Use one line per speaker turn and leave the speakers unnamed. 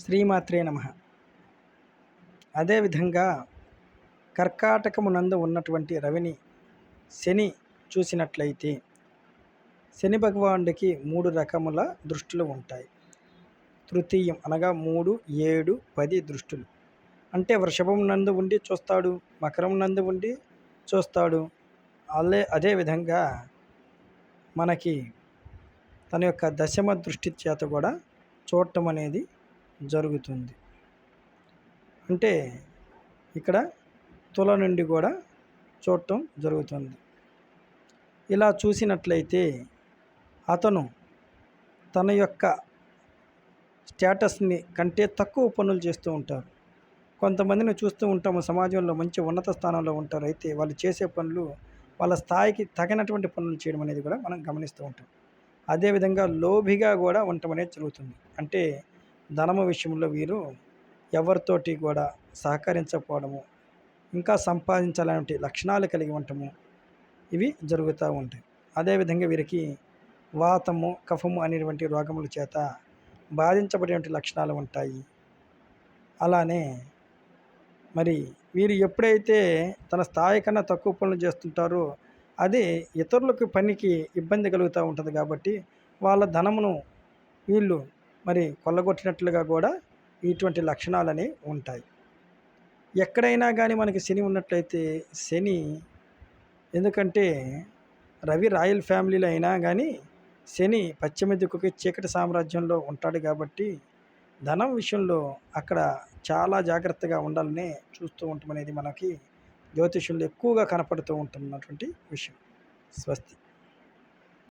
శ్రీమాత్రే నమః. అదేవిధంగా కర్కాటకమునందు ఉన్నటువంటి రవిని శని చూసినట్లయితే శని భగవానుడికి 3 రకముల దృష్టిలు ఉంటాయి. తృతీయం అనగా 3, 7, 10 దృష్టులు. అంటే వృషభం నందు ఉండి చూస్తాడు, మకరం నందు ఉండి చూస్తాడు. అదేవిధంగా మనకి తన యొక్క దశమ దృష్టి చేత కూడా చూడటం అనేది జరుగుతుంది. అంటే ఇక్కడ తుల నుండి కూడా చూడటం జరుగుతుంది. ఇలా చూసినట్లయితే అతను తన యొక్క స్టేటస్ని కంటే తక్కువ పనులు చేస్తూ ఉంటారు. కొంతమందిని చూస్తూ ఉంటాము, సమాజంలో మంచి ఉన్నత స్థానంలో ఉంటారు. అయితే వాళ్ళు చేసే పనులు వాళ్ళ స్థాయికి తగినటువంటి పనులు చేయడం అనేది కూడా మనం గమనిస్తూ ఉంటాం. అదేవిధంగా లోభిగా కూడా ఉండటం అనేది జరుగుతుంది. అంటే ధనము విషయంలో వీరు ఎవరితోటి కూడా సహకరించకపోవడము, ఇంకా సంపాదించాలనే లక్షణాలు కలిగి ఉండటము, ఇవి జరుగుతూ ఉంటాయి. అదేవిధంగా వీరికి వాతము, కఫము అనేటువంటి రోగముల చేత బాధించబడేటువంటి లక్షణాలు ఉంటాయి. అలానే మరి వీరు ఎప్పుడైతే తన స్థాయి కన్నా తక్కువ పనులు చేస్తుంటారో అది ఇతరులకు పనికి ఇబ్బంది కలుగుతూ ఉంటుంది. కాబట్టి వాళ్ళ ధనమును వీళ్ళు మరి కొల్లగొట్టినట్లుగా కూడా ఇటువంటి లక్షణాలని ఉంటాయి. ఎక్కడైనా కానీ మనకి శని ఉన్నట్లయితే శని, ఎందుకంటే రవి రాయల్ ఫ్యామిలీలో అయినా కానీ శని పశ్చిమ దిక్కుకి చీకటి సామ్రాజ్యంలో ఉంటాడు. కాబట్టి ధనం విషయంలో అక్కడ చాలా జాగ్రత్తగా ఉండాలని చూస్తూ ఉంటాం అనేది మనకి జ్యోతిష్యంలో ఎక్కువగా కనపడుతూ ఉంటున్నటువంటి విషయం. స్వస్తి.